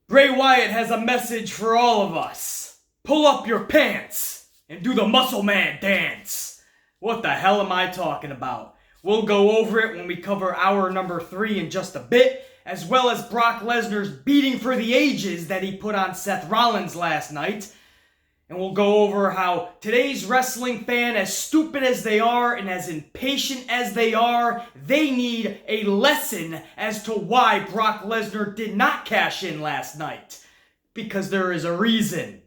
Bray Wyatt has a message for all of us. Pull up your pants and do the muscle man dance. What the hell am I talking about? We'll go over it when we cover hour number 3 in just a bit, as well as Brock Lesnar's beating for the ages that he put on Seth Rollins last night. And we'll go over how today's wrestling fan, as stupid as they are and as impatient as they are, they need a lesson as to why Brock Lesnar did not cash in last night. Because there is a reason.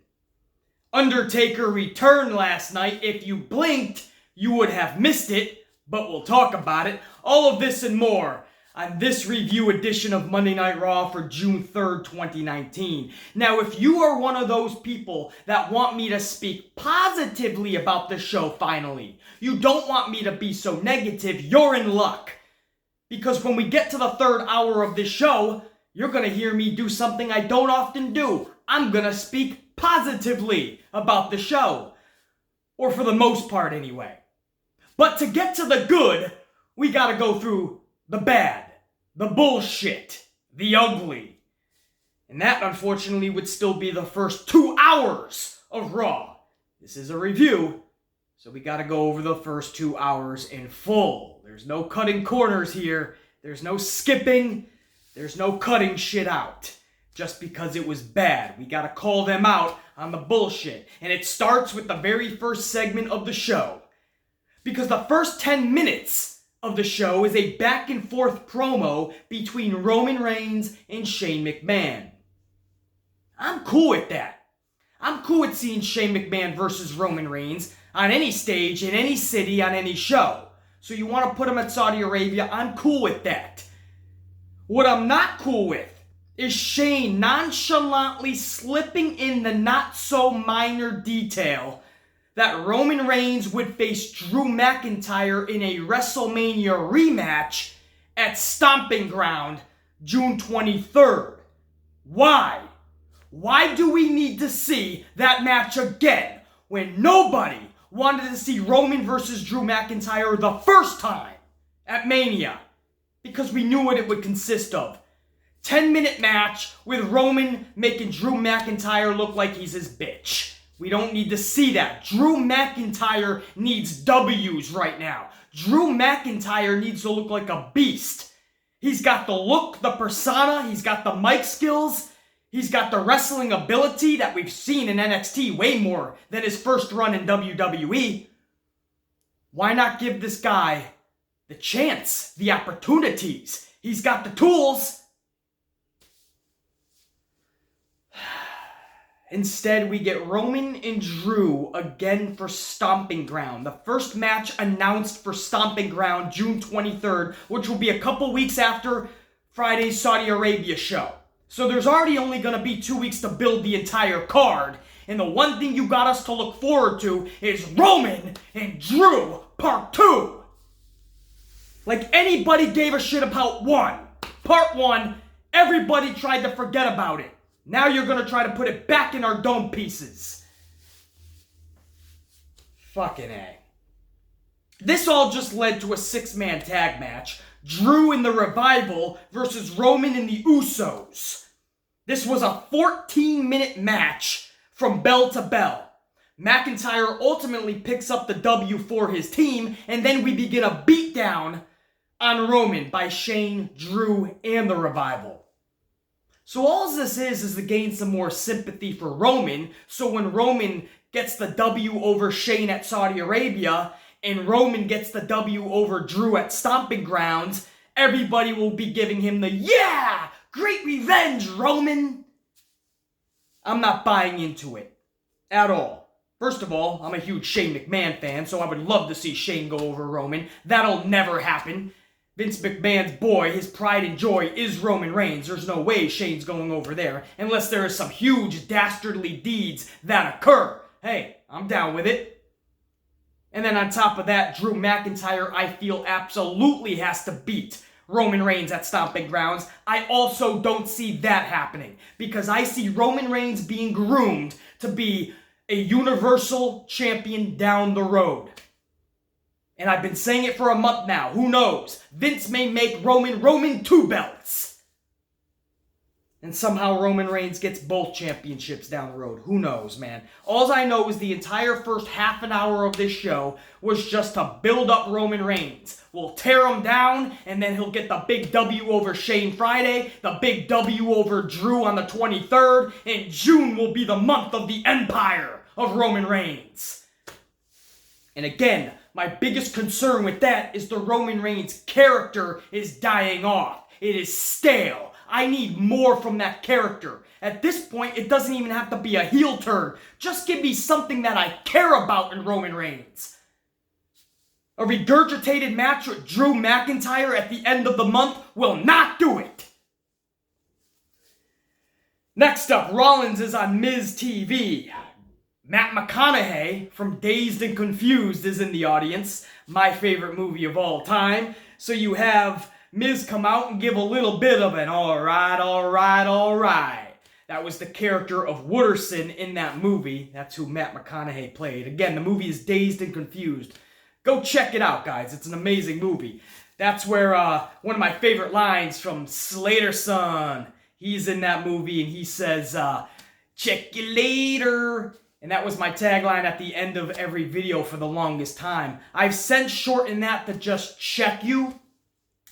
Undertaker returned last night. If you blinked, you would have missed it, but we'll talk about it. All of this and more on this review edition of Monday Night Raw for June 3rd, 2019. Now, if you are one of those people that want me to speak positively about the show finally, you don't want me to be so negative, you're in luck. Because when we get to the third hour of this show, you're going to hear me do something I don't often do. I'm going to speak positively about the show. Or for the most part, anyway. But to get to the good, we got to go through the bad. The bullshit. The ugly. And that, unfortunately, would still be the first 2 hours of Raw. This is a review, so we gotta go over the first 2 hours in full. There's no cutting corners here. There's no skipping. There's no cutting shit out. Just because it was bad. We gotta call them out on the bullshit. And it starts with the very first segment of the show. Because the first 10 minutes of the show is a back and forth promo between Roman Reigns and Shane McMahon. I'm cool with that. I'm cool with seeing Shane McMahon versus Roman Reigns on any stage, in any city, on any show. So you want to put him at Saudi Arabia, I'm cool with that. What I'm not cool with is Shane nonchalantly slipping in the not so minor detail that Roman Reigns would face Drew McIntyre in a WrestleMania rematch at Stomping Ground, June 23rd. Why? Why do we need to see that match again when nobody wanted to see Roman versus Drew McIntyre the first time at Mania? Because we knew what it would consist of. 10-minute match with Roman making Drew McIntyre look like he's his bitch. We don't need to see that. Drew McIntyre needs W's right now. Drew McIntyre needs to look like a beast. He's got the look, the persona, he's got the mic skills, he's got the wrestling ability that we've seen in NXT way more than his first run in WWE. Why not give this guy the chance, the opportunities? He's got the tools. Instead, we get Roman and Drew again for Stomping Ground. The first match announced for Stomping Ground, June 23rd, which will be a couple weeks after Friday's Saudi Arabia show. So there's already only going to be 2 weeks to build the entire card. And the one thing you got us to look forward to is Roman and Drew Part 2. Like anybody gave a shit about 1. Part 1, everybody tried to forget about it. Now you're going to try to put it back in our dome pieces. Fucking A. This all just led to a 6-man tag match. Drew in the Revival versus Roman and the Usos. This was a 14-minute match from bell to bell. McIntyre ultimately picks up the W for his team, and then we begin a beatdown on Roman by Shane, Drew, and the Revival. So all this is to gain some more sympathy for Roman, so when Roman gets the W over Shane at Saudi Arabia, and Roman gets the W over Drew at Stomping Grounds, everybody will be giving him the, yeah, great revenge, Roman. I'm not buying into it at all. First of all, I'm a huge Shane McMahon fan, so I would love to see Shane go over Roman. That'll never happen. Vince McMahon's boy, his pride and joy, is Roman Reigns. There's no way Shane's going over there unless there is some huge dastardly deeds that occur. Hey, I'm down with it. And then on top of that, Drew McIntyre, I feel absolutely has to beat Roman Reigns at Stomping Grounds. I also don't see that happening because I see Roman Reigns being groomed to be a Universal Champion down the road. And I've been saying it for a month now. Who knows? Vince may make Roman 2 belts. And somehow Roman Reigns gets both championships down the road. Who knows, man? All I know is the entire first half an hour of this show was just to build up Roman Reigns. We'll tear him down, and then he'll get the big W over Shane Friday, the big W over Drew on the 23rd, and June will be the month of the empire of Roman Reigns. And again, my biggest concern with that is the Roman Reigns character is dying off. It is stale. I need more from that character. At this point, it doesn't even have to be a heel turn. Just give me something that I care about in Roman Reigns. A regurgitated match with Drew McIntyre at the end of the month will not do it. Next up, Rollins is on Miz TV. Matt McConaughey from Dazed and Confused is in the audience. My favorite movie of all time. So you have Miz come out and give a little bit of an alright. That was the character of Wooderson in that movie. That's who Matt McConaughey played. Again, the movie is Dazed and Confused. Go check it out, guys. It's an amazing movie. That's where one of my favorite lines from Slater's Son. He's in that movie and he says, check you later. And that was my tagline at the end of every video for the longest time. I've since shortened that to just check you.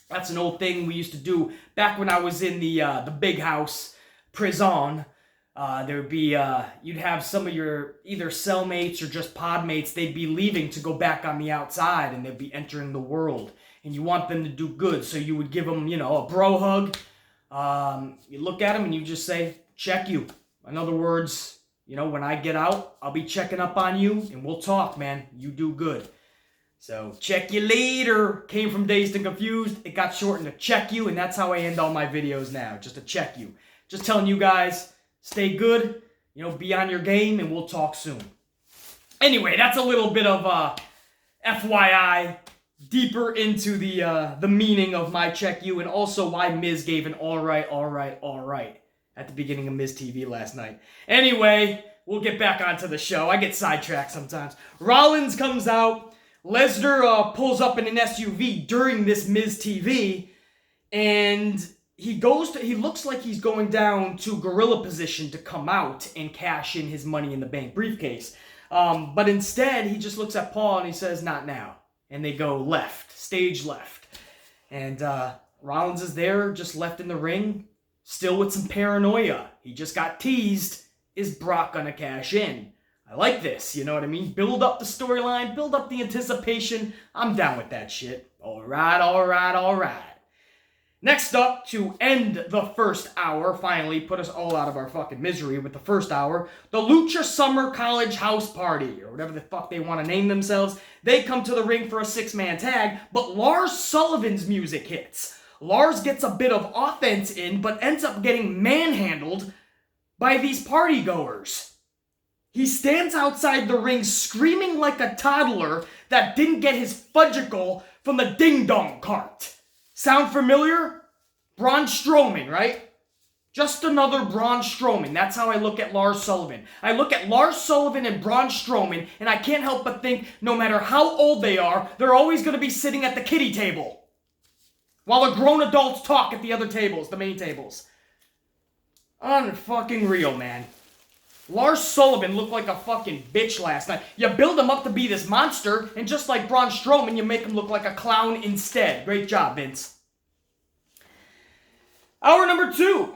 That's an old thing we used to do back when I was in the big house prison. There would be, you'd have some of your either cellmates or just podmates, they'd be leaving to go back on the outside and they'd be entering the world. And you want them to do good, so you would give them, a bro hug. You look at them and you just say, check you. In other words, when I get out, I'll be checking up on you and we'll talk, man. You do good. So, check you later. Came from Dazed and Confused. It got shortened to check you, and that's how I end all my videos now. Just to check you. Just telling you guys, stay good, be on your game, and we'll talk soon. Anyway, that's a little bit of FYI, deeper into the meaning of my check you, and also why Miz gave an alright at the beginning of Miz TV last night. Anyway, we'll get back onto the show. I get sidetracked sometimes. Rollins comes out. Lesnar pulls up in an SUV during this Miz TV, and he looks like he's going down to gorilla position to come out and cash in his Money in the Bank briefcase. But instead, he just looks at Paul and he says, not now. And they go left, stage left. And Rollins is there, just left in the ring, still with some paranoia. He just got teased. Is Brock gonna cash in? I like this, you know what I mean? Build up the storyline, build up the anticipation. I'm down with that shit. Alright. Next up, to end the first hour, finally put us all out of our fucking misery with the first hour, the Lucha Summer College House Party, or whatever the fuck they want to name themselves. They come to the ring for a 6-man tag, but Lars Sullivan's music hits. Lars gets a bit of offense in, but ends up getting manhandled by these partygoers. He stands outside the ring screaming like a toddler that didn't get his fudgicle from the ding-dong cart. Sound familiar? Braun Strowman, right? Just another Braun Strowman. That's how I look at Lars Sullivan. I look at Lars Sullivan and Braun Strowman, and I can't help but think, no matter how old they are, they're always going to be sitting at the kiddie table. While the grown adults talk at the other tables, the main tables. Unfucking real, man. Lars Sullivan looked like a fucking bitch last night. You build him up to be this monster, and just like Braun Strowman, you make him look like a clown instead. Great job, Vince. Hour number 2.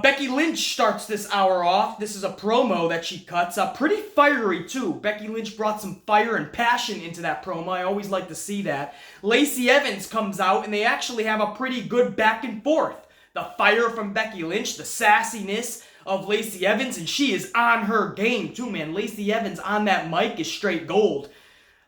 Becky Lynch starts this hour off. This is a promo that she cuts. Pretty fiery, too. Becky Lynch brought some fire and passion into that promo. I always like to see that. Lacey Evans comes out, and they actually have a pretty good back and forth. The fire from Becky Lynch, the sassiness of Lacey Evans, and she is on her game too, man. Lacey Evans on that mic is straight gold.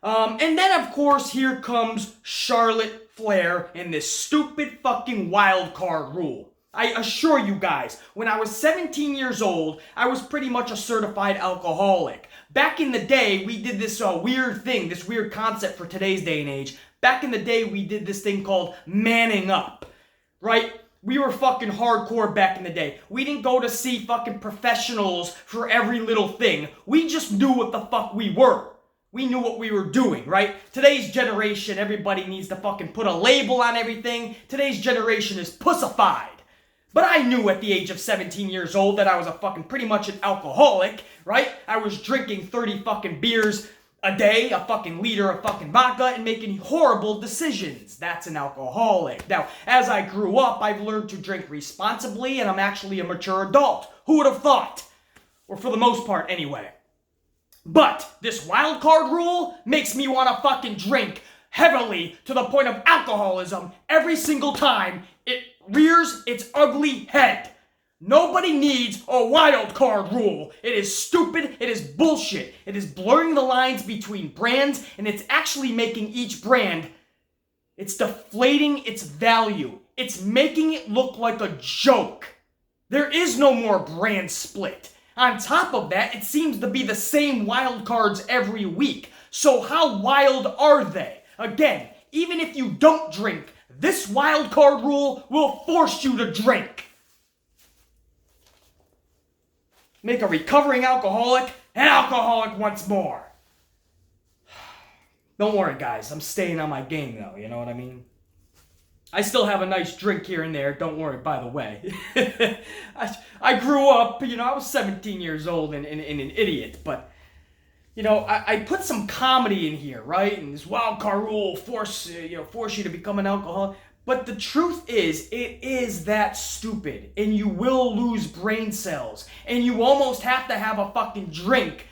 And then, of course, here comes Charlotte Flair and this stupid fucking wild card rule. I assure you guys, when I was 17 years old, I was pretty much a certified alcoholic. Back in the day, we did this weird thing, this weird concept for today's day and age. Back in the day, we did this thing called manning up, right? We were fucking hardcore back in the day. We didn't go to see fucking professionals for every little thing. We just knew what the fuck we were. We knew what we were doing, right? Today's generation, everybody needs to fucking put a label on everything. Today's generation is pussified. But I knew at the age of 17 years old that I was pretty much an alcoholic, right? I was drinking 30 fucking beers a day, a fucking liter of fucking vodka, and making horrible decisions. That's an alcoholic. Now, as I grew up, I've learned to drink responsibly, and I'm actually a mature adult. Who would have thought? Or for the most part, anyway. But this wild card rule makes me want to fucking drink heavily to the point of alcoholism every single time it rears its ugly head. Nobody needs a wild card rule. It is stupid. It is bullshit. It is blurring the lines between brands, and it's actually making each brand, it's deflating its value. It's making it look like a joke. There is no more brand split. On top of that, it seems to be the same wild cards every week. So how wild are they? Again, even if you don't drink, this wild card rule will force you to drink. Make a recovering alcoholic an alcoholic once more. Don't worry, guys. I'm staying on my game, though. You know what I mean? I still have a nice drink here and there. Don't worry, by the way. I grew up, I was 17 years old and an idiot. But, I put some comedy in here, right? And this wild card rule force you to become an alcoholic. But the truth is, it is that stupid, and you will lose brain cells, and you almost have to have a fucking drink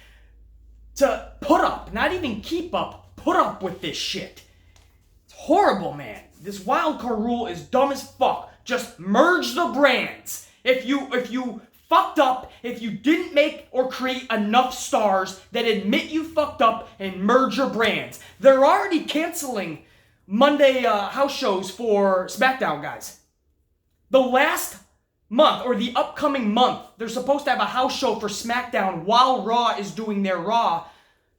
to put up, not even keep up, put up with this shit. It's horrible, man. This wildcard rule is dumb as fuck. Just merge the brands. If you fucked up, if you didn't make or create enough stars that admit you fucked up, and merge your brands. They're already canceling Monday house shows for SmackDown, guys. The last month, or the upcoming month, they're supposed to have a house show for SmackDown while Raw is doing their Raw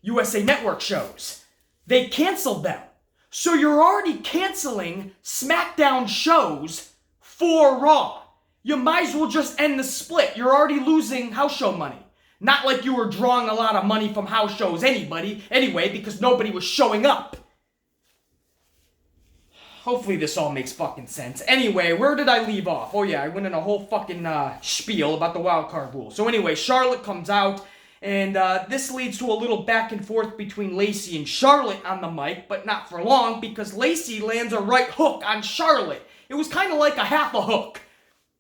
USA Network shows. They canceled them. So you're already canceling SmackDown shows for Raw. You might as well just end the split. You're already losing house show money. Not like you were drawing a lot of money from house shows anyway, because nobody was showing up. Hopefully this all makes fucking sense. Anyway, where did I leave off? Oh yeah, I went in a whole fucking spiel about the wildcard rule. So anyway, Charlotte comes out, and this leads to a little back and forth between Lacey and Charlotte on the mic, but not for long, because Lacey lands a right hook on Charlotte. It was kind of like a half a hook.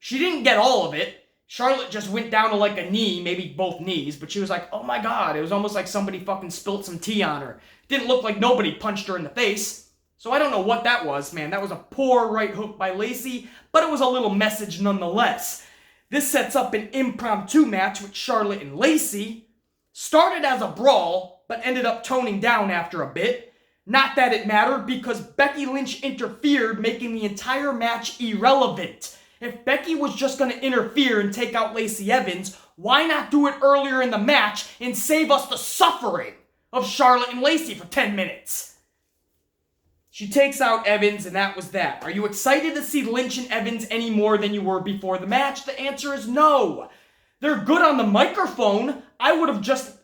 She didn't get all of it. Charlotte just went down to like a knee, maybe both knees, but she was like, oh my god, it was almost like somebody fucking spilt some tea on her. Didn't look like nobody punched her in the face. So I don't know what that was, man. That was a poor right hook by Lacey, but it was a little message nonetheless. This sets up an impromptu match with Charlotte and Lacey. Started as a brawl, but ended up toning down after a bit. Not that it mattered, because Becky Lynch interfered, making the entire match irrelevant. If Becky was just going to interfere and take out Lacey Evans, why not do it earlier in the match and save us the suffering of Charlotte and Lacey for 10 minutes? She takes out Evans, and that was that. Are you excited to see Lynch and Evans any more than you were before the match? The answer is no. They're good on the microphone. I would have just,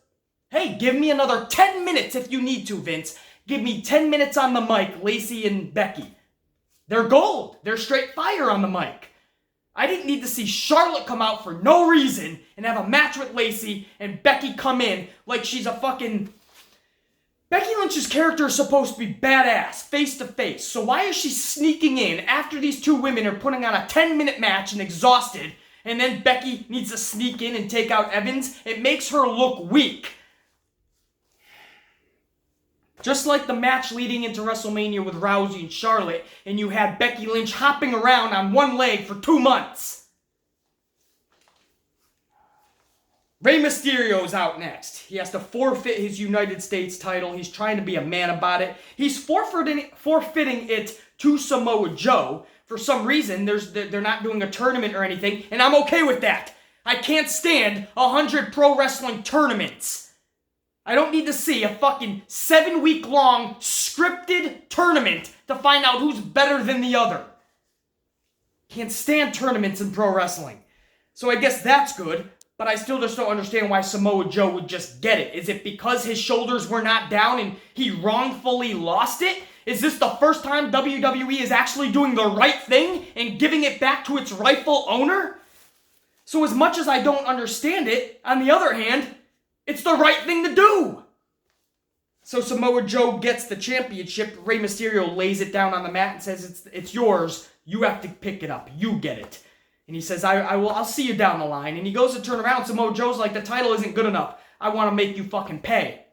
hey, give me another 10 minutes if you need to, Vince. Give me 10 minutes on the mic, Lacey and Becky. They're gold. They're straight fire on the mic. I didn't need to see Charlotte come out for no reason and have a match with Lacey and Becky come in like she's a fucking... Becky Lynch's character is supposed to be badass, face to face. So why is she sneaking in after these two women are putting on a 10-minute match and exhausted, and then Becky needs to sneak in and take out Evans? It makes her look weak. Just like the match leading into WrestleMania with Rousey and Charlotte, and you had Becky Lynch hopping around on one leg for 2 months. Rey Mysterio's out next. He has to forfeit his United States title. He's trying to be a man about it. He's forfeiting it to Samoa Joe. For some reason, they're not doing a tournament or anything, and I'm okay with that. I can't stand 100 pro wrestling tournaments. I don't need to see a fucking 7-week-long scripted tournament to find out who's better than the other. Can't stand tournaments in pro wrestling. So I guess that's good. But I still just don't understand why Samoa Joe would just get it. Is it because his shoulders were not down and he wrongfully lost it? Is this the first time WWE is actually doing the right thing and giving it back to its rightful owner? So as much as I don't understand it, on the other hand, it's the right thing to do. So Samoa Joe gets the championship. Rey Mysterio lays it down on the mat and says, it's yours. You have to pick it up. You get it. And he says, I'll see you down the line. And he goes to turn around. Samoa Joe's like, the title isn't good enough. I want to make you fucking pay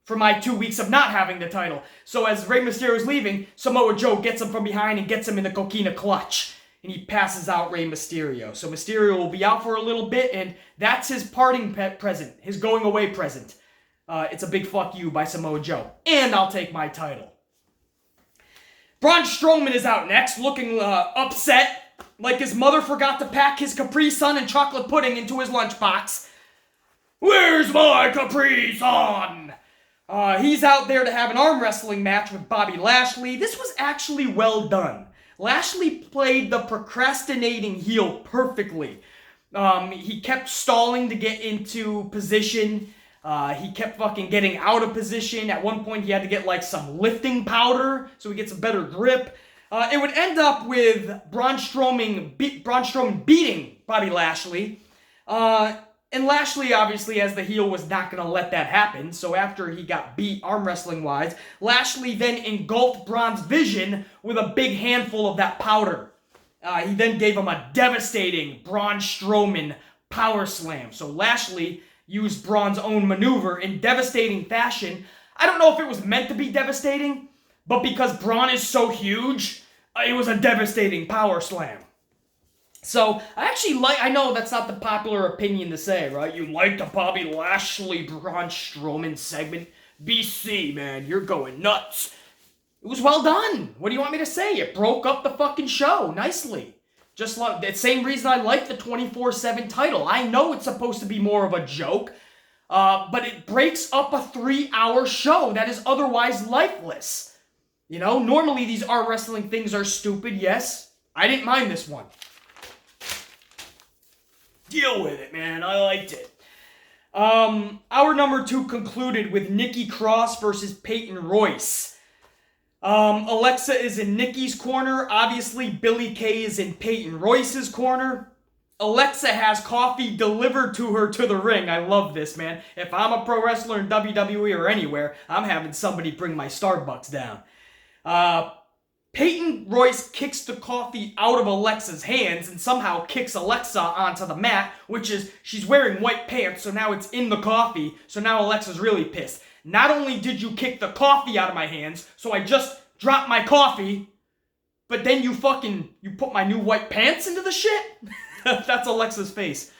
for my 2 weeks of not having the title. So as Rey Mysterio's leaving, Samoa Joe gets him from behind and gets him in the coquina clutch. And he passes out Rey Mysterio. So Mysterio will be out for a little bit, and that's his parting present, his going away present. It's a big fuck you by Samoa Joe. And I'll take my title. Braun Strowman is out next, looking upset, like his mother forgot to pack his Capri Sun and chocolate pudding into his lunchbox. Where's my Capri Sun? He's out there to have an arm wrestling match with Bobby Lashley. This was actually well done. Lashley played the procrastinating heel perfectly. He kept stalling to get into position. He kept fucking getting out of position. At one point, he had to get like some lifting powder so he gets a better grip. It would end up with Braun Strowman beating Bobby Lashley. And Lashley, obviously, as the heel, was not going to let that happen. So after he got beat arm wrestling-wise, Lashley then engulfed Braun's vision with a big handful of that powder. He then gave him a devastating Braun Strowman power slam. So Lashley used Braun's own maneuver in devastating fashion. I don't know if it was meant to be devastating, but because Braun is so huge, it was a devastating power slam. So, I know that's not the popular opinion to say, right? You like the Bobby Lashley Braun Strowman segment? BC, man, you're going nuts. It was well done. What do you want me to say? It broke up the fucking show nicely. Just like the same reason I like the 24/7 title. I know it's supposed to be more of a joke, but it breaks up a 3-hour show that is otherwise lifeless. You know, normally these arm wrestling things are stupid, yes. I didn't mind this one. Deal with it, man. I liked it. Hour number 2 concluded with Nikki Cross versus Peyton Royce. Alexa is in Nikki's corner. Obviously, Billie Kay is in Peyton Royce's corner. Alexa has coffee delivered to her to the ring. I love this, man. If I'm a pro wrestler in WWE or anywhere, I'm having somebody bring my Starbucks down. Peyton Royce kicks the coffee out of Alexa's hands and somehow kicks Alexa onto the mat, which is, she's wearing white pants, so now it's in the coffee, so now Alexa's really pissed. Not only did you kick the coffee out of my hands, so I just dropped my coffee, but then you put my new white pants into the shit? That's Alexa's face.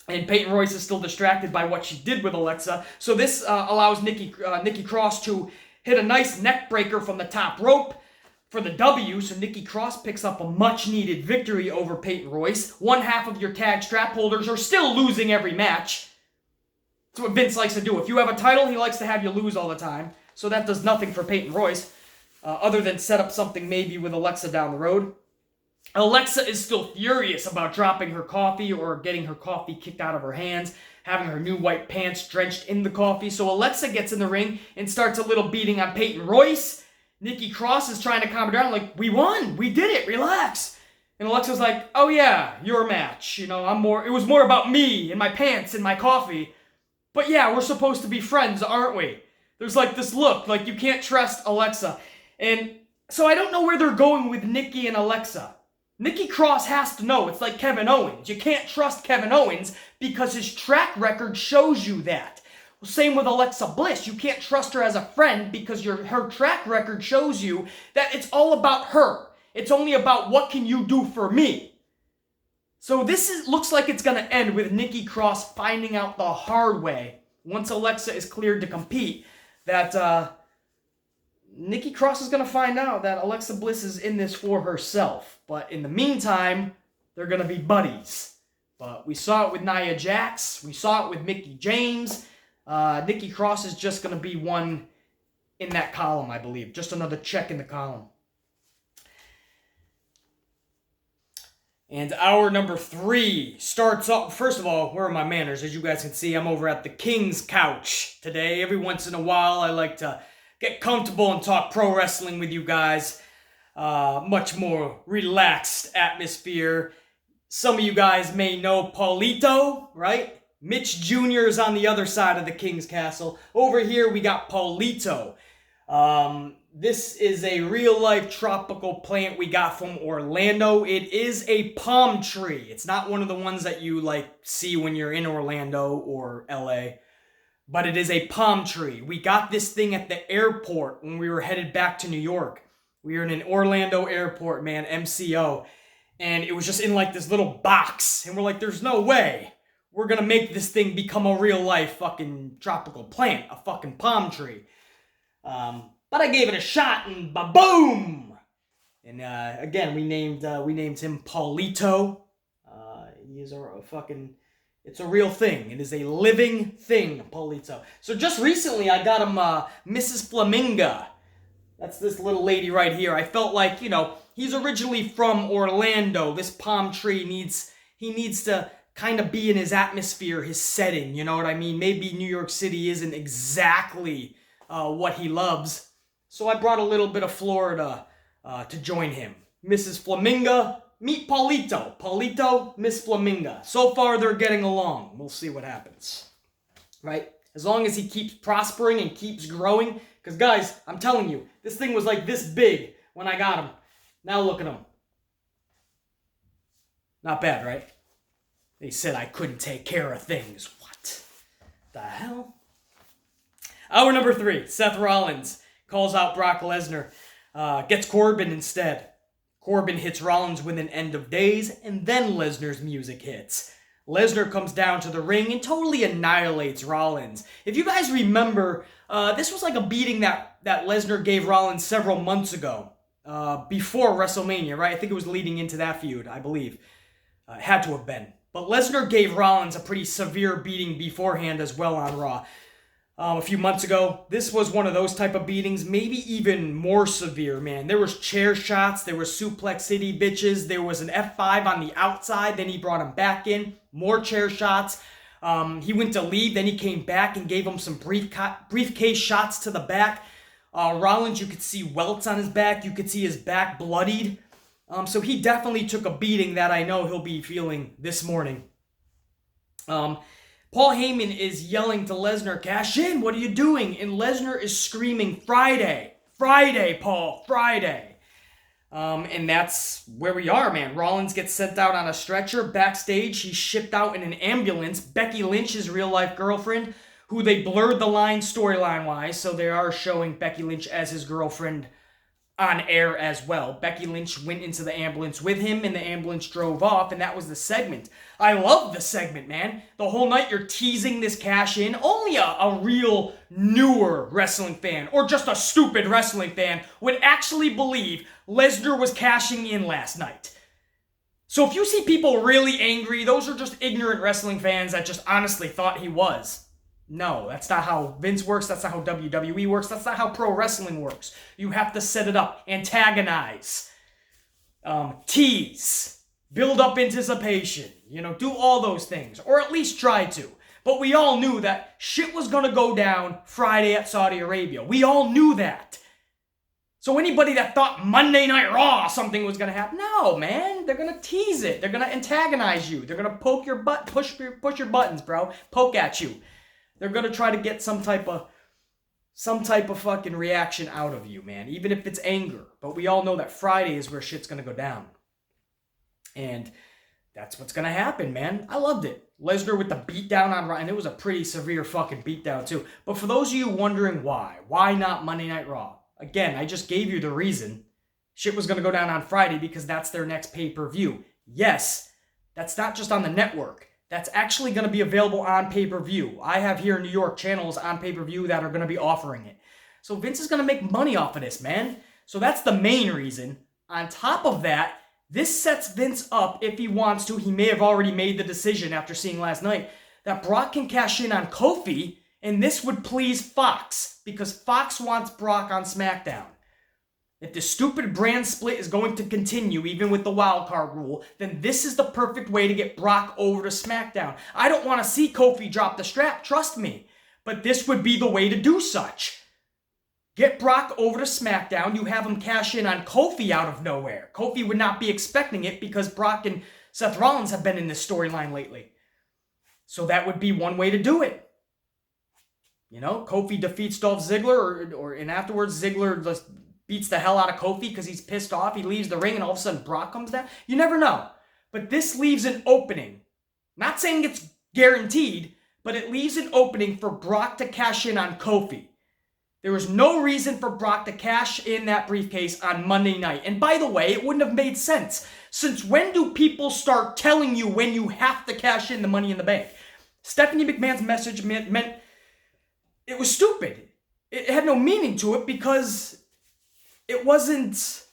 And Peyton Royce is still distracted by what she did with Alexa, so this allows Nikki Cross to hit a nice neck breaker from the top rope for the W, so Nikki Cross picks up a much-needed victory over Peyton Royce. One half of your tag strap holders are still losing every match. That's what Vince likes to do. If you have a title, he likes to have you lose all the time. So that does nothing for Peyton Royce, other than set up something maybe with Alexa down the road. Alexa is still furious about dropping her coffee or getting her coffee kicked out of her hands, having her new white pants drenched in the coffee. So Alexa gets in the ring and starts a little beating on Peyton Royce. Nikki Cross is trying to calm her down, like, we won, we did it, relax. And Alexa's like, oh yeah, your match, you know, it was more about me and my pants and my coffee. But yeah, we're supposed to be friends, aren't we? There's like this look, like you can't trust Alexa. And so I don't know where they're going with Nikki and Alexa. Nikki Cross has to know, it's like Kevin Owens. You can't trust Kevin Owens because his track record shows you that. Same with Alexa Bliss. You can't trust her as a friend because her track record shows you that it's all about her. It's only about what can you do for me. So this looks like it's going to end with Nikki Cross finding out the hard way, once Alexa is cleared to compete, that Nikki Cross is going to find out that Alexa Bliss is in this for herself. But in the meantime, they're going to be buddies. But we saw it with Nia Jax. We saw it with Mickie James. Nikki Cross is just going to be one in that column, I believe. Just another check in the column. And hour number 3 starts off. First of all, where are my manners? As you guys can see, I'm over at the King's couch today. Every once in a while, I like to get comfortable and talk pro wrestling with you guys. Much more relaxed atmosphere. Some of you guys may know Paulito, right? Mitch Jr. is on the other side of the King's Castle. Over here, we got Paulito. This is a real-life tropical plant we got from Orlando. It is a palm tree. It's not one of the ones that you, see when you're in Orlando or LA. But it is a palm tree. We got this thing at the airport when we were headed back to New York. We were in an Orlando airport, man, MCO. And it was just in, this little box. And we're like, there's no way we're gonna make this thing become a real-life fucking tropical plant. A fucking palm tree. But I gave it a shot and ba-boom! And again, we named him Paulito. He is it's a real thing. It is a living thing, Paulito. So just recently, I got him Mrs. Flaminga. That's this little lady right here. I felt like, he's originally from Orlando. This palm tree needs to kind of be in his atmosphere, his setting. You know what I mean? Maybe New York City isn't exactly what he loves. So I brought a little bit of Florida to join him. Mrs. Flaminga, meet Paulito. Paulito, Miss Flaminga. So far, they're getting along. We'll see what happens. Right? As long as he keeps prospering and keeps growing. Because, guys, I'm telling you, this thing was like this big when I got him. Now look at him. Not bad, right? They said I couldn't take care of things. What the hell? Hour number 3, Seth Rollins calls out Brock Lesnar, gets Corbin instead. Corbin hits Rollins with an end of days, and then Lesnar's music hits. Lesnar comes down to the ring and totally annihilates Rollins. If you guys remember, this was like a beating that Lesnar gave Rollins several months ago, before WrestleMania, right? I think it was leading into that feud, I believe. It had to have been. But Lesnar gave Rollins a pretty severe beating beforehand as well on Raw. A few months ago, this was one of those type of beatings, maybe even more severe, man. There was chair shots, there was suplex city bitches, there was an F5 on the outside, then he brought him back in, more chair shots. He went to leave, then he came back and gave him some briefcase shots to the back. Rollins, you could see welts on his back, you could see his back bloodied. So he definitely took a beating that I know he'll be feeling this morning. Paul Heyman is yelling to Lesnar, cash in, what are you doing? And Lesnar is screaming, Friday, Paul, Friday. And that's where we are, man. Rollins gets sent out on a stretcher. Backstage, he's shipped out in an ambulance. Becky Lynch, his real-life girlfriend, who they blurred the line storyline-wise, so they are showing Becky Lynch as his girlfriend on air as well. Becky Lynch went into the ambulance with him, and the ambulance drove off, and that was the segment. I love the segment, man. The whole night you're teasing this cash in. Only a real newer wrestling fan, or just a stupid wrestling fan, would actually believe Lesnar was cashing in last night. So if you see people really angry, those are just ignorant wrestling fans that just honestly thought he was. No, that's not how Vince works. That's not how WWE works. That's not how pro wrestling works. You have to set it up, antagonize, tease, build up anticipation, do all those things, or at least try to. But we all knew that shit was going to go down Friday at Saudi Arabia. We all knew that. So anybody that thought Monday Night Raw something was going to happen, no, man. They're going to tease it. They're going to antagonize you. They're going to poke your butt, push your buttons, bro. Poke at you. They're going to try to get some type of fucking reaction out of you, man. Even if it's anger. But we all know that Friday is where shit's going to go down. And that's what's going to happen, man. I loved it. Lesnar with the beatdown on Raw. And it was a pretty severe fucking beatdown, too. But for those of you wondering why not Monday Night Raw? Again, I just gave you the reason. Shit was going to go down on Friday because that's their next pay-per-view. Yes, that's not just on the network. That's actually going to be available on pay-per-view. I have here in New York channels on pay-per-view that are going to be offering it. So Vince is going to make money off of this, man. So that's the main reason. On top of that, this sets Vince up if he wants to. He may have already made the decision after seeing last night that Brock can cash in on Kofi, and this would please Fox because Fox wants Brock on SmackDown. If the stupid brand split is going to continue, even with the wild card rule, then this is the perfect way to get Brock over to SmackDown. I don't want to see Kofi drop the strap, trust me. But this would be the way to do such. Get Brock over to SmackDown. You have him cash in on Kofi out of nowhere. Kofi would not be expecting it because Brock and Seth Rollins have been in this storyline lately. So that would be one way to do it. You know, Kofi defeats Dolph Ziggler, and afterwards Ziggler just beats the hell out of Kofi because he's pissed off. He leaves the ring and all of a sudden Brock comes down. You never know. But this leaves an opening. Not saying it's guaranteed, but it leaves an opening for Brock to cash in on Kofi. There was no reason for Brock to cash in that briefcase on Monday night. And by the way, it wouldn't have made sense. Since when do people start telling you when you have to cash in the Money in the Bank? Stephanie McMahon's message meant it was stupid. It had no meaning to it because it wasn't...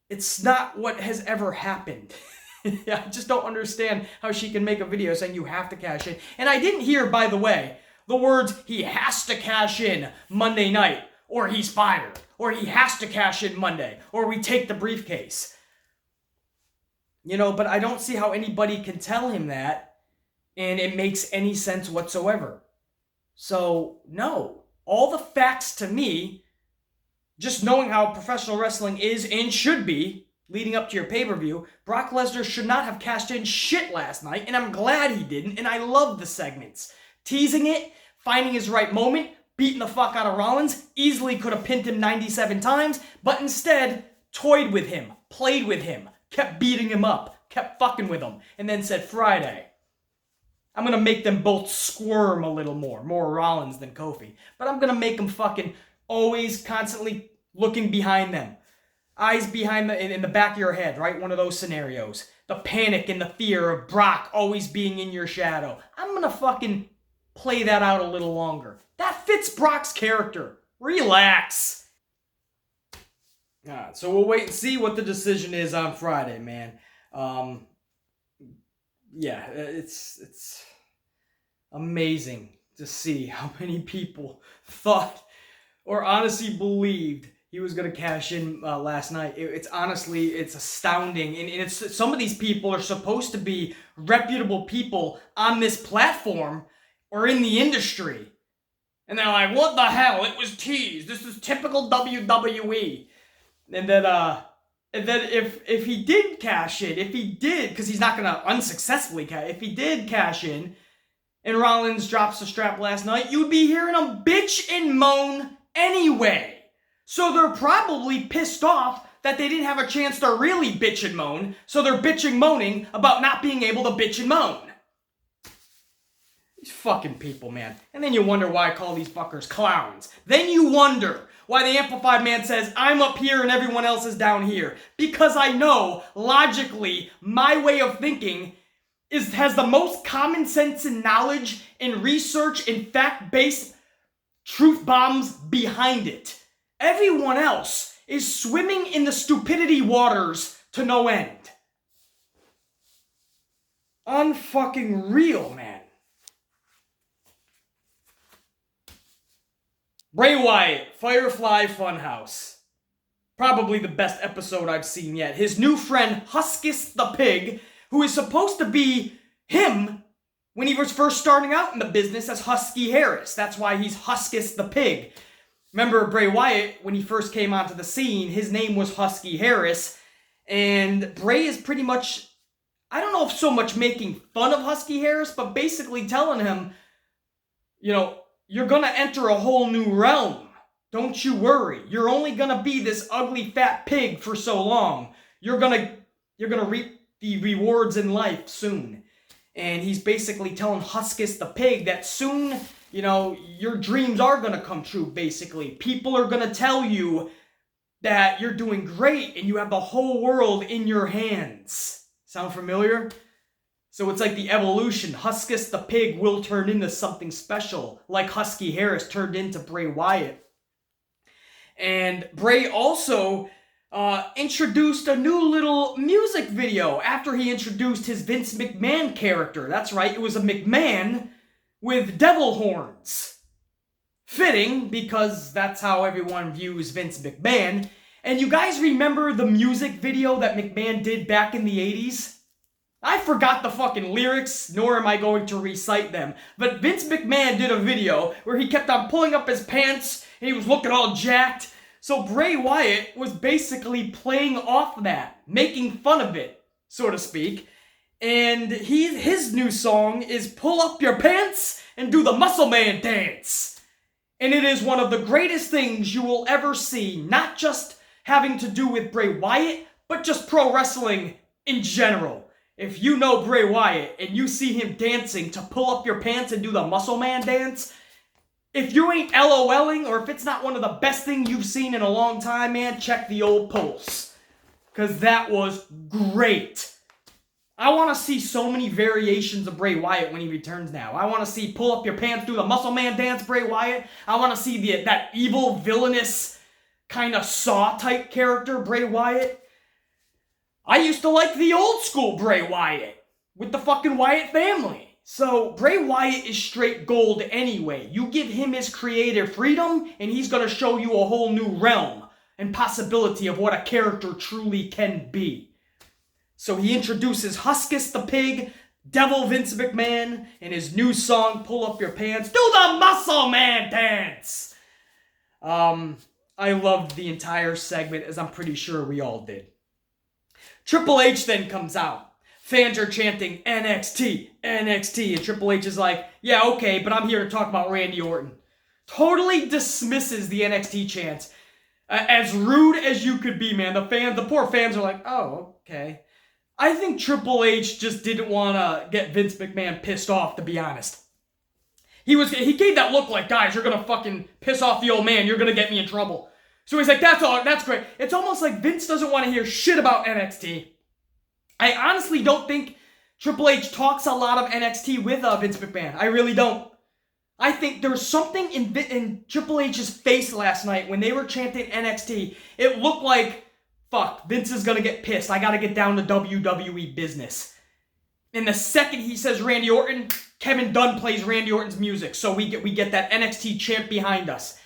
It's not what has ever happened. I just don't understand how she can make a video saying you have to cash in. And I didn't hear, by the way, the words, he has to cash in Monday night, or he's fired, or he has to cash in Monday, or we take the briefcase. You know, but I don't see how anybody can tell him that, and it makes any sense whatsoever. So, no. All the facts to me, just knowing how professional wrestling is and should be, leading up to your pay-per-view, Brock Lesnar should not have cashed in shit last night, and I'm glad he didn't, and I love the segments. Teasing it, finding his right moment, beating the fuck out of Rollins, easily could have pinned him 97 times, but instead, toyed with him, played with him, kept beating him up, kept fucking with him, and then said, Friday, I'm gonna make them both squirm a little more Rollins than Kofi, but I'm gonna make them fucking always constantly looking behind them. Eyes behind in the back of your head, right? One of those scenarios. The panic and the fear of Brock always being in your shadow. I'm gonna fucking play that out a little longer. That fits Brock's character. Relax. Alright, so we'll wait and see what the decision is on Friday, man. Yeah, it's amazing to see how many people thought or honestly believed he was going to cash in last night. It's honestly, it's astounding. And it's some of these people are supposed to be reputable people on this platform or in the industry. And they're like, what the hell? It was teased. This is typical WWE. And then if he did cash in, because he's not going to unsuccessfully cash, if he did cash in, and Rollins drops the strap last night, you'd be hearing him bitch and moan anyway. So they're probably pissed off that they didn't have a chance to really bitch and moan, so they're bitching moaning about not being able to bitch and moan. These fucking people, man. And then you wonder why I call these fuckers clowns. Then you wonder why the Amplified Man says, I'm up here and everyone else is down here. Because I know, logically, my way of thinking has the most common sense and knowledge and research and fact-based truth bombs behind it. Everyone else is swimming in the stupidity waters to no end. Unfucking real, man. Bray Wyatt, Firefly Funhouse. Probably the best episode I've seen yet. His new friend, Huskus the Pig, who is supposed to be him when he was first starting out in the business as Husky Harris. That's why he's Huskus the Pig. Remember Bray Wyatt, when he first came onto the scene, his name was Husky Harris. And Bray is pretty much, I don't know if so much making fun of Husky Harris, but basically telling him, you know, you're gonna enter a whole new realm. Don't you worry. You're only gonna be this ugly fat pig for so long. You're gonna reap the rewards in life soon. And he's basically telling Huskus the Pig that soon, you know, your dreams are gonna come true, basically. People are gonna tell you that you're doing great and you have the whole world in your hands. Sound familiar? So it's like the evolution. Huskus the Pig will turn into something special, like Husky Harris turned into Bray Wyatt. And Bray also introduced a new little music video after he introduced his Vince McMahon character. That's right, it was a McMahon with devil horns. Fitting, because that's how everyone views Vince McMahon. And you guys remember the music video that McMahon did back in the 80s? I forgot the fucking lyrics, nor am I going to recite them. But Vince McMahon did a video where he kept on pulling up his pants and he was looking all jacked. So Bray Wyatt was basically playing off that, making fun of it, so to speak. And his new song is Pull Up Your Pants and Do the Muscle Man Dance. And it is one of the greatest things you will ever see, not just having to do with Bray Wyatt, but just pro wrestling in general. If you know Bray Wyatt and you see him dancing to Pull Up Your Pants and Do the Muscle Man Dance, if you ain't LOLing or if it's not one of the best things you've seen in a long time, man, check the old pulse. Because that was great. I want to see so many variations of Bray Wyatt when he returns now. I want to see Pull Up Your Pants, Do the Muscle Man Dance Bray Wyatt. I want to see that evil, villainous, kind of Saw type character Bray Wyatt. I used to like the old school Bray Wyatt with the fucking Wyatt family. So Bray Wyatt is straight gold anyway. You give him his creative freedom and he's going to show you a whole new realm and possibility of what a character truly can be. So he introduces Huskus the Pig, Devil Vince McMahon, in his new song, Pull Up Your Pants, Do the Muscle Man Dance! I loved the entire segment, as I'm pretty sure we all did. Triple H then comes out. Fans are chanting, NXT, NXT, and Triple H is like, yeah, okay, but I'm here to talk about Randy Orton. Totally dismisses the NXT chants. As rude as you could be, man. The poor fans are like, oh, okay. I think Triple H just didn't want to get Vince McMahon pissed off, to be honest. He gave that look like, guys, you're going to fucking piss off the old man. You're going to get me in trouble. So he's like, that's great. It's almost like Vince doesn't want to hear shit about NXT. I honestly don't think Triple H talks a lot of NXT with Vince McMahon. I really don't. I think there was something in Triple H's face last night when they were chanting NXT. It looked like, fuck, Vince is going to get pissed. I got to get down to WWE business. And the second he says Randy Orton, Kevin Dunn plays Randy Orton's music. So we get that NXT chant behind us.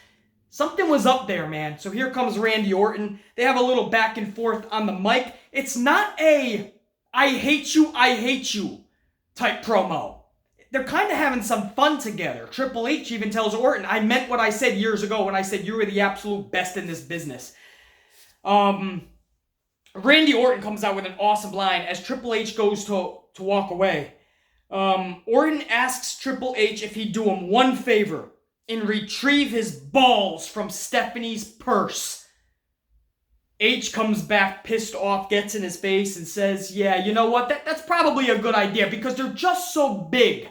Something was up there, man. So here comes Randy Orton. They have a little back and forth on the mic. It's not a I hate you type promo. They're kind of having some fun together. Triple H even tells Orton, I meant what I said years ago when I said you were the absolute best in this business. Randy Orton comes out with an awesome line as Triple H goes to walk away. Orton asks Triple H if he'd do him one favor and retrieve his balls from Stephanie's purse. H comes back pissed off, gets in his face, and says, yeah, you know what? That's probably a good idea because they're just so big.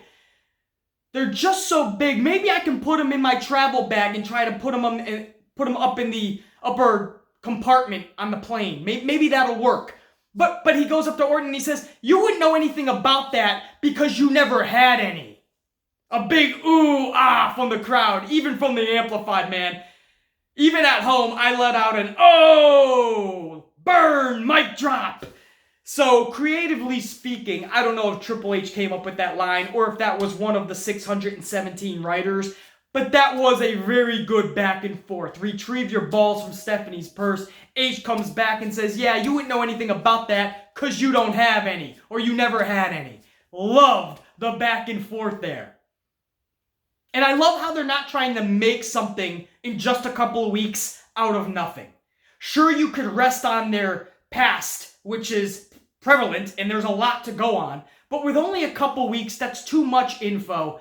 They're just so big. Maybe I can put them in my travel bag and try to put them up in the upper compartment on the plane. Maybe that'll work. But he goes up to Orton and he says, you wouldn't know anything about that because you never had any. A big ooh, ah from the crowd, even from the amplified, man. Even at home, I let out an oh, burn, mic drop. So, creatively speaking, I don't know if Triple H came up with that line or if that was one of the 617 writers, but that was a very good back and forth. Retrieve your balls from Stephanie's purse. H comes back and says, yeah, you wouldn't know anything about that because you don't have any or you never had any. Loved the back and forth there. And I love how they're not trying to make something in just a couple of weeks out of nothing. Sure, you could rest on their past, which is prevalent, and there's a lot to go on. But with only a couple weeks, that's too much info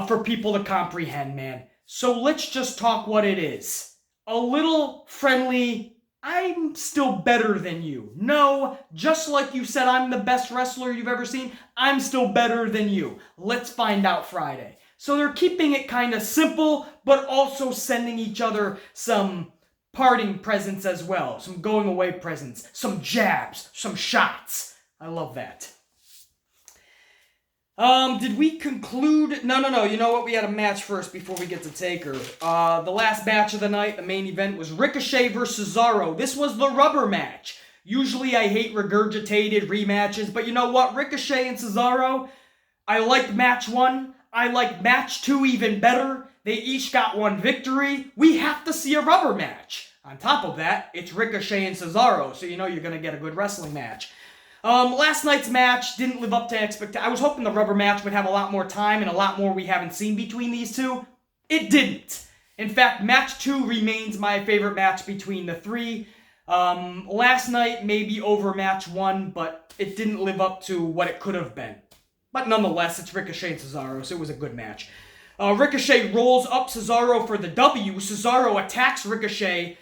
for people to comprehend, man. So let's just talk what it is. A little friendly, I'm still better than you. No, just like you said I'm the best wrestler you've ever seen, I'm still better than you. Let's find out Friday. So they're keeping it kind of simple, but also sending each other some parting presents as well. Some going away presents, some jabs, some shots. I love that. Did we conclude? No. You know what? We had a match first before we get to Taker. The last match of the night, the main event, was Ricochet versus Cesaro. This was the rubber match. Usually I hate regurgitated rematches, but you know what? Ricochet and Cesaro, I liked match 1. I like match 2 even better. They each got one victory. We have to see a rubber match. On top of that, it's Ricochet and Cesaro, so you know you're going to get a good wrestling match. Last night's match didn't live up to expectations. I was hoping the rubber match would have a lot more time and a lot more we haven't seen between these two. It didn't. In fact, match 2 remains my favorite match between the three. Last night maybe over match 1, but it didn't live up to what it could have been. But nonetheless, it's Ricochet and Cesaro, so it was a good match. Ricochet rolls up Cesaro for the W. Cesaro attacks Ricochet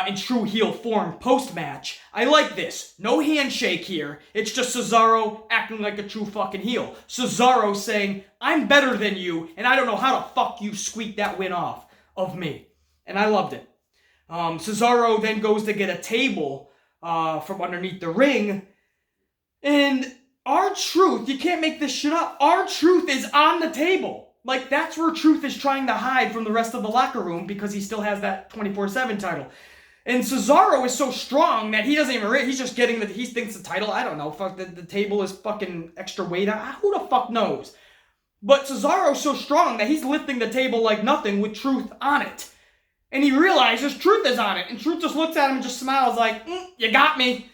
in true heel form post-match. I like this. No handshake here. It's just Cesaro acting like a true fucking heel. Cesaro saying, I'm better than you, and I don't know how the fuck you squeaked that win off of me. And I loved it. Cesaro then goes to get a table from underneath the ring, and R-Truth, you can't make this shit up, R-Truth is on the table. Like, that's where Truth is trying to hide from the rest of the locker room because he still has that 24/7 title. And Cesaro is so strong that he doesn't even, he's just getting he thinks the title, I don't know, fuck, the table is fucking extra weight. Who the fuck knows? But Cesaro's so strong that he's lifting the table like nothing with Truth on it. And he realizes Truth is on it. And Truth just looks at him and just smiles like, you got me.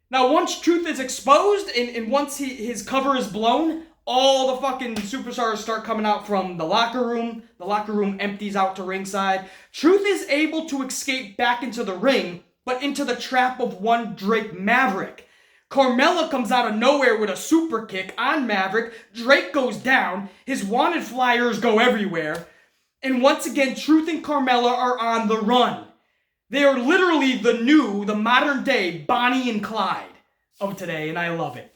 Now, once Truth is exposed and once his cover is blown, all the fucking superstars start coming out from the locker room. The locker room empties out to ringside. Truth is able to escape back into the ring, but into the trap of one Drake Maverick. Carmella comes out of nowhere with a super kick on Maverick. Drake goes down. His wanted flyers go everywhere. And once again, Truth and Carmella are on the run. They are literally the modern day Bonnie and Clyde of today, and I love it.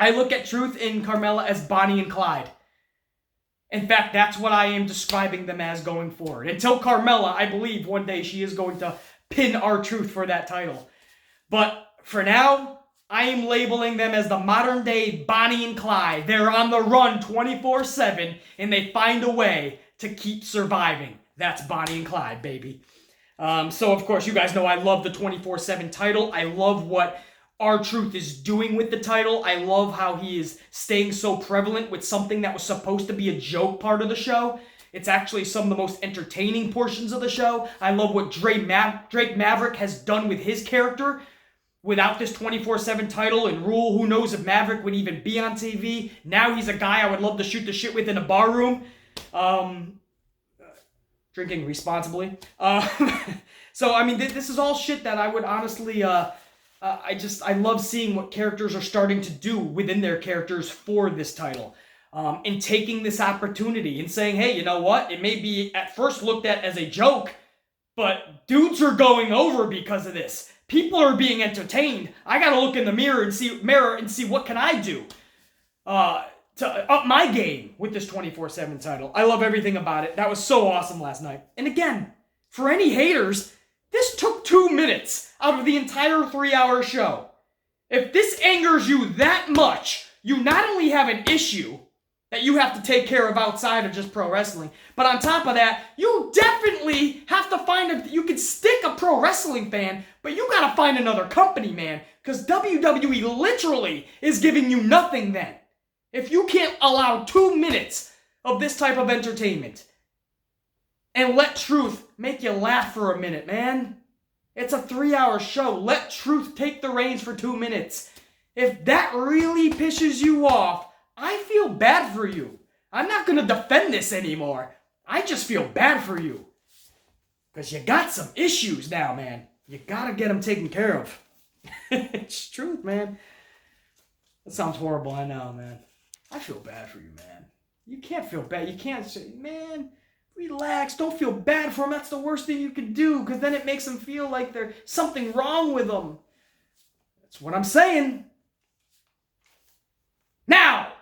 I look at Truth and Carmella as Bonnie and Clyde. In fact, that's what I am describing them as going forward. Until Carmella, I believe one day she is going to pin R-Truth for that title. But for now, I am labeling them as the modern day Bonnie and Clyde. They're on the run 24/7, and they find a way to keep surviving. That's Bonnie and Clyde, baby. So, of course, you guys know I love the 24/7 title. I love what R-Truth is doing with the title. I love how he is staying so prevalent with something that was supposed to be a joke part of the show. It's actually some of the most entertaining portions of the show. I love what Drake Maverick has done with his character. Without this 24/7 title and rule, who knows if Maverick would even be on TV. Now he's a guy I would love to shoot the shit with in a bar room. Drinking responsibly. So, I mean, this is all shit that I would honestly, I love seeing what characters are starting to do within their characters for this title. And taking this opportunity and saying, hey, you know what? It may be at first looked at as a joke, but dudes are going over because of this. People are being entertained. I gotta look in the mirror and see what can I do to up my game with this 24/7 title. I love everything about it. That was so awesome last night. And again, for any haters, this took 2 minutes out of the entire 3-hour show. If this angers you that much, you not only have an issue that you have to take care of outside of just pro wrestling, but on top of that, you definitely have to you could stick a pro wrestling fan, but you gotta find another company, man, because WWE literally is giving you nothing then. If you can't allow 2 minutes of this type of entertainment and let Truth make you laugh for a minute, man. It's a 3-hour show. Let Truth take the reins for 2 minutes. If that really pisses you off, I feel bad for you. I'm not going to defend this anymore. I just feel bad for you. Because you got some issues now, man. You got to get them taken care of. It's truth, man. That sounds horrible, I know, man. I feel bad for you, man. You can't feel bad. You can't say, man, relax. Don't feel bad for them. That's the worst thing you can do, because then it makes them feel like there's something wrong with them. That's what I'm saying. Now,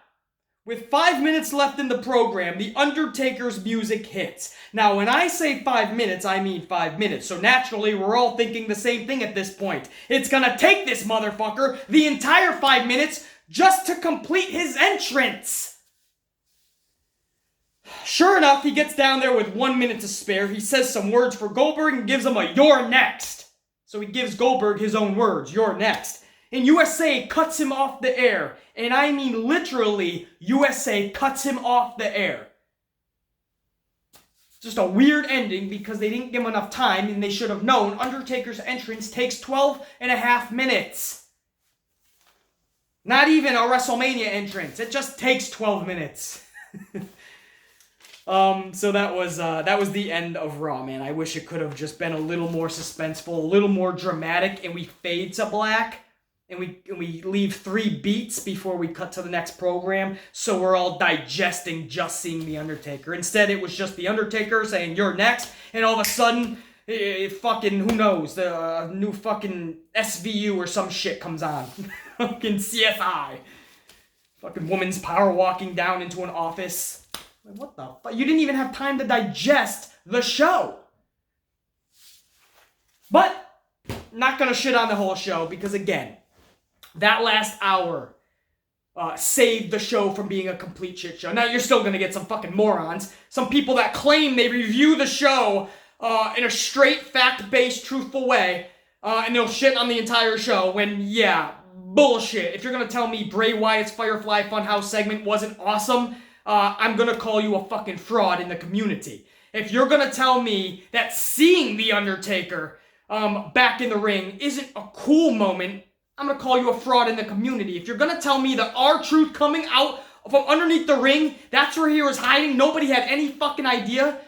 with 5 minutes left in the program, The Undertaker's music hits. Now, when I say 5 minutes, I mean 5 minutes. So naturally, we're all thinking the same thing at this point. It's gonna take this motherfucker the entire 5 minutes just to complete his entrance. Sure enough, he gets down there with 1 minute to spare. He says some words for Goldberg and gives him a "you're next." So he gives Goldberg his own words, "you're next." And USA cuts him off the air. And I mean literally, USA cuts him off the air. Just a weird ending because they didn't give him enough time, and they should have known Undertaker's entrance takes 12 and a half minutes. Not even a WrestleMania entrance. It just takes 12 minutes. So that was the end of Raw, man. I wish it could have just been a little more suspenseful, a little more dramatic, and we fade to black, and we leave 3 beats before we cut to the next program, so we're all digesting just seeing The Undertaker. Instead, it was just The Undertaker saying, "You're next," and all of a sudden, fucking, who knows, the new fucking SVU or some shit comes on. Fucking CSI. Fucking woman's power walking down into an office. Like, what the fuck? You didn't even have time to digest the show. But, not gonna shit on the whole show, because again, that last hour saved the show from being a complete shit show. Now, you're still gonna get some fucking morons. Some people that claim they review the show in a straight, fact-based, truthful way, and they'll shit on the entire show when, yeah, bullshit. If you're gonna tell me Bray Wyatt's Firefly Funhouse segment wasn't awesome, I'm gonna call you a fucking fraud in the community. If you're gonna tell me that seeing The Undertaker back in the ring isn't a cool moment, I'm gonna call you a fraud in the community. If you're gonna tell me that R-Truth coming out from underneath the ring, that's where he was hiding, nobody had any fucking idea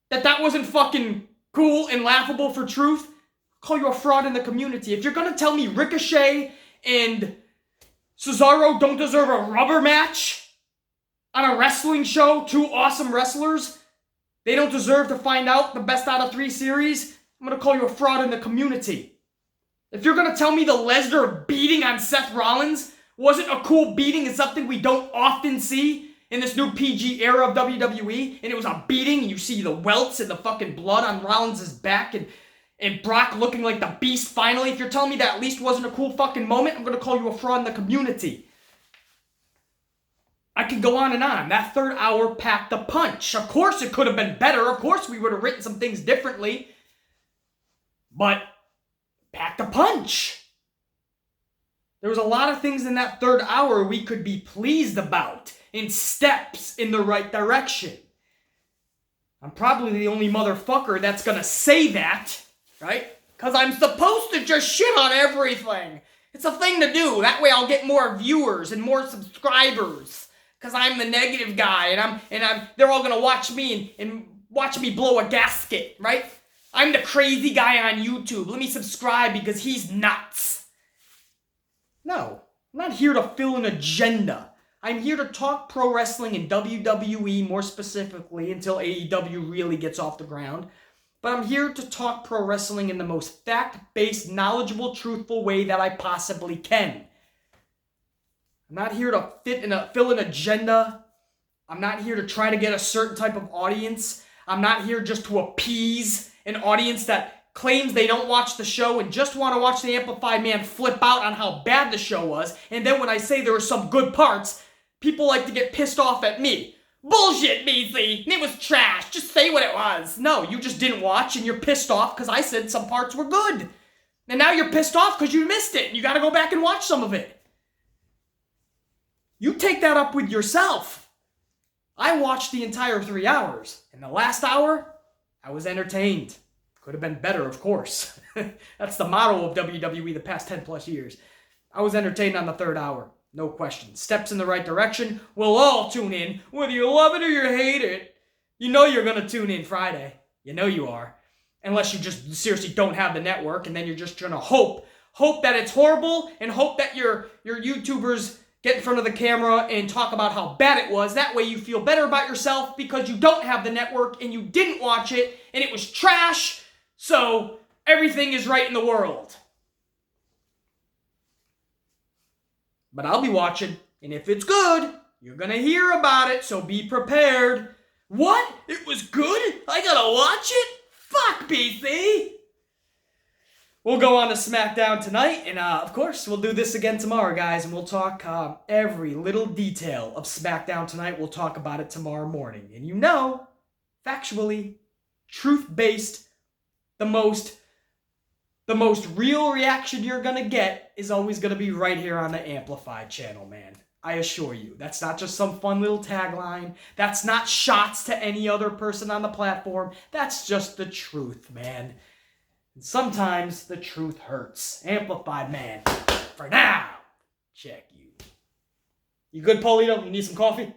that wasn't fucking cool and laughable for truth, I'll call you a fraud in the community. If you're gonna tell me Ricochet and Cesaro don't deserve a rubber match on a wrestling show, 2 awesome wrestlers, they don't deserve to find out the best out of 3 series, I'm gonna call you a fraud in the community. If you're gonna tell me the Lesnar beating on Seth Rollins wasn't a cool beating and something we don't often see in this new PG era of WWE, and it was a beating, and you see the welts and the fucking blood on Rollins' back, and Brock looking like the beast finally, if you're telling me that at least wasn't a cool fucking moment, I'm gonna call you a fraud in the community. I could go on and on. That 3rd hour packed a punch. Of course it could have been better. Of course we would have written some things differently. But packed a punch. There was a lot of things in that 3rd hour we could be pleased about, in steps in the right direction. I'm probably the only motherfucker that's gonna say that, right? Because I'm supposed to just shit on everything. It's a thing to do. That way I'll get more viewers and more subscribers. Because I'm the negative guy, and they're all gonna watch me and watch me blow a gasket, right? I'm the crazy guy on YouTube. Let me subscribe because he's nuts. No, I'm not here to fill an agenda. I'm here to talk pro wrestling and WWE more specifically until AEW really gets off the ground. But I'm here to talk pro wrestling in the most fact-based, knowledgeable, truthful way that I possibly can. I'm not here to fill an agenda. I'm not here to try to get a certain type of audience. I'm not here just to appease an audience that claims they don't watch the show and just want to watch the Amplified Man flip out on how bad the show was. And then when I say there were some good parts, people like to get pissed off at me. Bullshit, BC. It was trash. Just say what it was. No, you just didn't watch and you're pissed off because I said some parts were good. And now you're pissed off because you missed it and you got to go back and watch some of it. You take that up with yourself. I watched the entire 3 hours. In the last hour, I was entertained. Could have been better, of course. That's the motto of WWE the past 10 plus years. I was entertained on the 3rd hour. No question. Steps in the right direction. We'll all tune in. Whether you love it or you hate it. You know you're going to tune in Friday. You know you are. Unless you just seriously don't have the network and then you're just going to hope that it's horrible and hope that your YouTubers get in front of the camera and talk about how bad it was. That way you feel better about yourself because you don't have the network and you didn't watch it and it was trash. So everything is right in the world. But I'll be watching, and if it's good, you're gonna hear about it, so be prepared. What? It was good? I gotta watch it? Fuck, BC! We'll go on to SmackDown tonight, and of course, we'll do this again tomorrow, guys, and we'll talk every little detail of SmackDown tonight. We'll talk about it tomorrow morning. And you know, factually, truth-based, the most real reaction you're gonna get is always gonna be right here on the Amplified channel, man. I assure you. That's not just some fun little tagline. That's not shots to any other person on the platform. That's just the truth, man. And sometimes the truth hurts. Amplified man. For now, check you. You good, Paulito? You need some coffee?